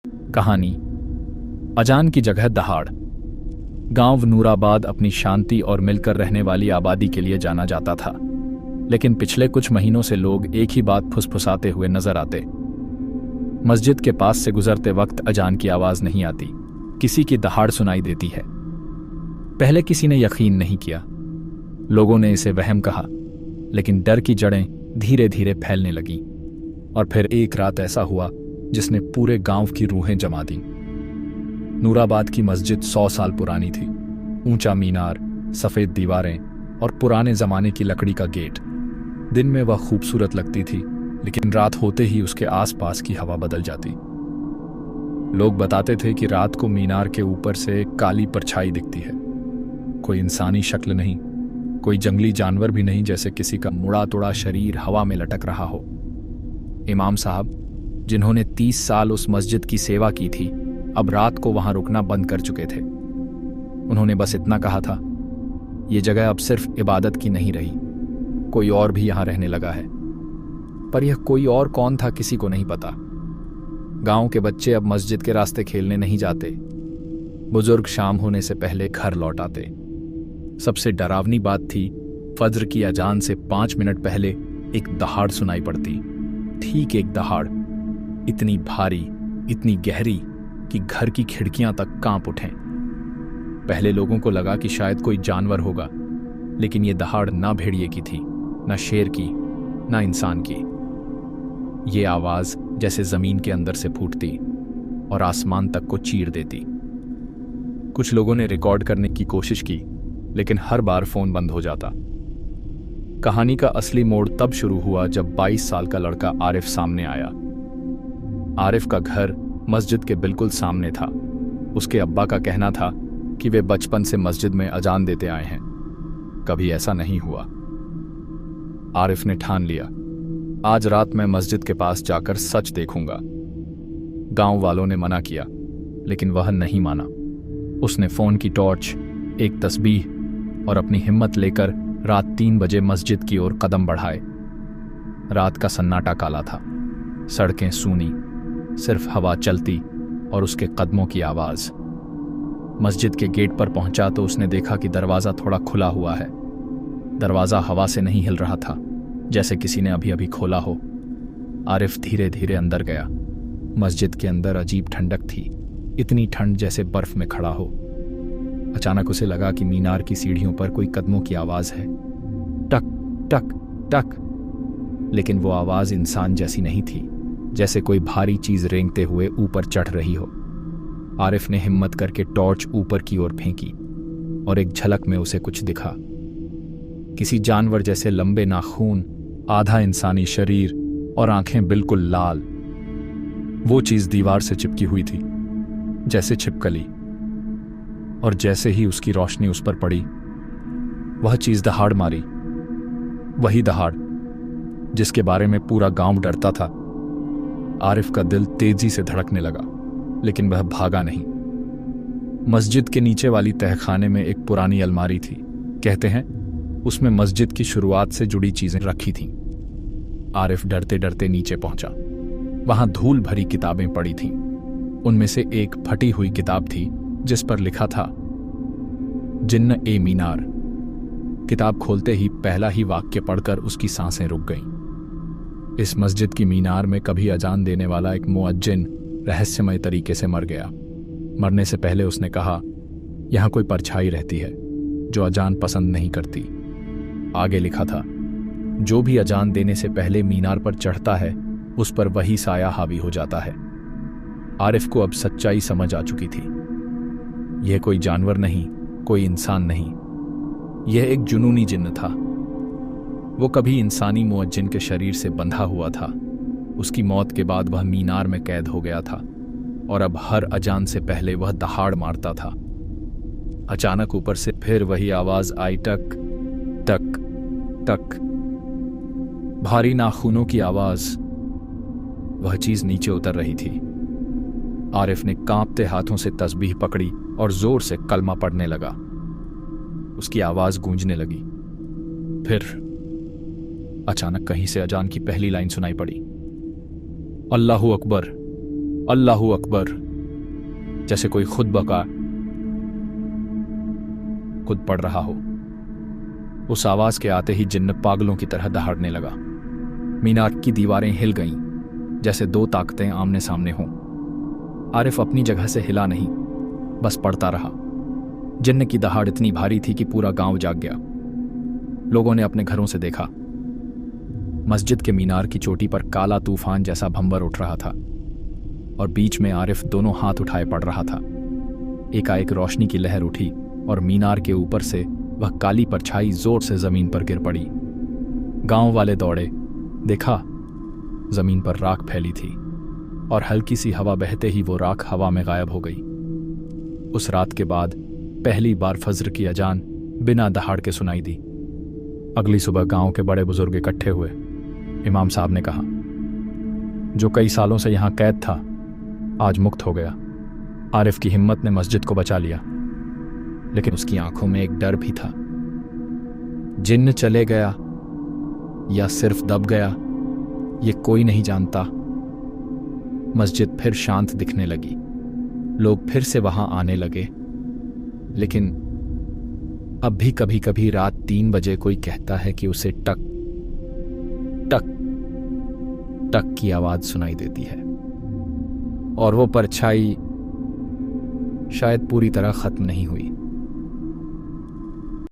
कहानी अजान की जगह दहाड़। गांव नूराबाद अपनी शांति और मिलकर रहने वाली आबादी के लिए जाना जाता था, लेकिन पिछले कुछ महीनों से लोग एक ही बात फुसफुसाते हुए नजर आते। मस्जिद के पास से गुजरते वक्त अजान की आवाज नहीं आती, किसी की दहाड़ सुनाई देती है। पहले किसी ने यकीन नहीं किया, लोगों ने इसे वहम कहा, लेकिन डर की जड़ें धीरे धीरे फैलने लगीं। और फिर एक रात ऐसा हुआ जिसने पूरे गांव की रूहें जमा दी। नूराबाद की मस्जिद 100 साल पुरानी थी। ऊंचा मीनार, सफेद दीवारें और पुराने जमाने की लकड़ी का गेट। दिन में वह खूबसूरत लगती थी, लेकिन रात होते ही उसके आसपास की हवा बदल जाती। लोग बताते थे कि रात को मीनार के ऊपर से एक काली परछाई दिखती है। कोई इंसानी शक्ल नहीं, कोई जंगली जानवर भी नहीं, जैसे किसी का मुड़ा तुड़ा शरीर हवा में लटक रहा हो। इमाम साहब, जिन्होंने 30 साल उस मस्जिद की सेवा की थी, अब रात को वहां रुकना बंद कर चुके थे। उन्होंने बस इतना कहा था, ये जगह अब सिर्फ इबादत की नहीं रही, कोई और भी यहां रहने लगा है। पर यह कोई और कौन था, किसी को नहीं पता। गांव के बच्चे अब मस्जिद के रास्ते खेलने नहीं जाते। बुजुर्ग शाम होने से पहले घर लौट आते। सबसे डरावनी बात थी, फज्र की अजान से 5 मिनट पहले एक दहाड़ सुनाई पड़ती। ठीक एक दहाड़, इतनी भारी, इतनी गहरी कि घर की खिड़कियां तक कांप उठें। पहले लोगों को लगा कि शायद कोई जानवर होगा, लेकिन यह दहाड़ ना भेड़िए की थी, ना शेर की, ना इंसान की। ये आवाज जैसे जमीन के अंदर से फूटती और आसमान तक को चीर देती। कुछ लोगों ने रिकॉर्ड करने की कोशिश की, लेकिन हर बार फोन बंद हो जाता। कहानी का असली मोड़ तब शुरू हुआ जब 22 साल का लड़का आरिफ सामने आया। आरिफ का घर मस्जिद के बिल्कुल सामने था। उसके अब्बा का कहना था कि वे बचपन से मस्जिद में अजान देते आए हैं, कभी ऐसा नहीं हुआ। आरिफ ने ठान लिया, आज रात मैं मस्जिद के पास जाकर सच देखूंगा। गांव वालों ने मना किया, लेकिन वह नहीं माना। उसने फोन की टॉर्च, एक तस्बीह और अपनी हिम्मत लेकर रात 3 बजे मस्जिद की ओर कदम बढ़ाए। रात का सन्नाटा काला था, सड़कें सूनी, सिर्फ हवा चलती और उसके कदमों की आवाज। मस्जिद के गेट पर पहुंचा तो उसने देखा कि दरवाजा थोड़ा खुला हुआ है। दरवाजा हवा से नहीं हिल रहा था, जैसे किसी ने अभी अभी खोला हो। आरिफ धीरे धीरे अंदर गया। मस्जिद के अंदर अजीब ठंडक थी, इतनी ठंड जैसे बर्फ में खड़ा हो। अचानक उसे लगा कि मीनार की सीढ़ियों पर कोई कदमों की आवाज है, टक टक टक। लेकिन वो आवाज इंसान जैसी नहीं थी, जैसे कोई भारी चीज रेंगते हुए ऊपर चढ़ रही हो। आरिफ ने हिम्मत करके टॉर्च ऊपर की ओर फेंकी और एक झलक में उसे कुछ दिखा। किसी जानवर जैसे लंबे नाखून, आधा इंसानी शरीर और आंखें बिल्कुल लाल। वो चीज दीवार से चिपकी हुई थी, जैसे छिपकली। और जैसे ही उसकी रोशनी उस पर पड़ी, वह चीज दहाड़ मारी। वही दहाड़ जिसके बारे में पूरा गांव डरता था। आरिफ का दिल तेजी से धड़कने लगा, लेकिन वह भागा नहीं। मस्जिद के नीचे वाली तहखाने में एक पुरानी अलमारी थी। कहते हैं उसमें मस्जिद की शुरुआत से जुड़ी चीजें रखी थीं। आरिफ डरते डरते नीचे पहुंचा। वहां धूल भरी किताबें पड़ी थीं। उनमें से एक फटी हुई किताब थी जिस पर लिखा था, जिन्न ए मीनार। किताब खोलते ही पहला ही वाक्य पढ़कर उसकी सांसें रुक गईं। इस मस्जिद की मीनार में कभी अजान देने वाला एक मुअज्जिन रहस्यमय तरीके से मर गया। मरने से पहले उसने कहा, यहां कोई परछाई रहती है जो अजान पसंद नहीं करती। आगे लिखा था, जो भी अजान देने से पहले मीनार पर चढ़ता है, उस पर वही साया हावी हो जाता है। आरिफ को अब सच्चाई समझ आ चुकी थी। यह कोई जानवर नहीं, कोई इंसान नहीं, यह एक जुनूनी जिन्न था। वो कभी इंसानी मुअज्जिन के शरीर से बंधा हुआ था। उसकी मौत के बाद वह मीनार में कैद हो गया था और अब हर अजान से पहले वह दहाड़ मारता था। अचानक ऊपर से फिर वही आवाज आई, टक टक टक। भारी नाखूनों की आवाज। वह चीज नीचे उतर रही थी। आरिफ ने कांपते हाथों से तस्बीह पकड़ी और जोर से कलमा पढ़ने लगा। उसकी आवाज गूंजने लगी। फिर अचानक कहीं से अजान की पहली लाइन सुनाई पड़ी, अल्लाहु अकबर, अल्लाहू अकबर, जैसे कोई खुद पढ़ रहा हो। उस आवाज के आते ही जिन्न पागलों की तरह दहाड़ने लगा। मीनार की दीवारें हिल गईं, जैसे दो ताकतें आमने सामने हों। आरिफ अपनी जगह से हिला नहीं, बस पड़ता रहा। जिन्न की दहाड़ इतनी भारी थी कि पूरा गांव जाग गया। लोगों ने अपने घरों से देखा। मस्जिद के मीनार की चोटी पर काला तूफान जैसा भंवर उठ रहा था और बीच में आरिफ दोनों हाथ उठाए पड़ रहा था। एकाएक रोशनी की लहर उठी और मीनार के ऊपर से वह काली परछाई जोर से जमीन पर गिर पड़ी। गांव वाले दौड़े, देखा जमीन पर राख फैली थी और हल्की सी हवा बहते ही वो राख हवा में गायब हो गई। उस रात के बाद पहली बार फज्र की अजान बिना दहाड़ के सुनाई दी। अगली सुबह गांव के बड़े बुजुर्ग इकट्ठे हुए। इमाम साहब ने कहा, जो कई सालों से यहां कैद था आज मुक्त हो गया। आरिफ की हिम्मत ने मस्जिद को बचा लिया, लेकिन उसकी आंखों में एक डर भी था। जिन्न चले गया या सिर्फ दब गया, ये कोई नहीं जानता। मस्जिद फिर शांत दिखने लगी। लोग फिर से वहां आने लगे, लेकिन अब भी कभी कभी रात 3 बजे कोई कहता है कि उसे टक टक टक की आवाज सुनाई देती है और वो परछाई शायद पूरी तरह खत्म नहीं हुई।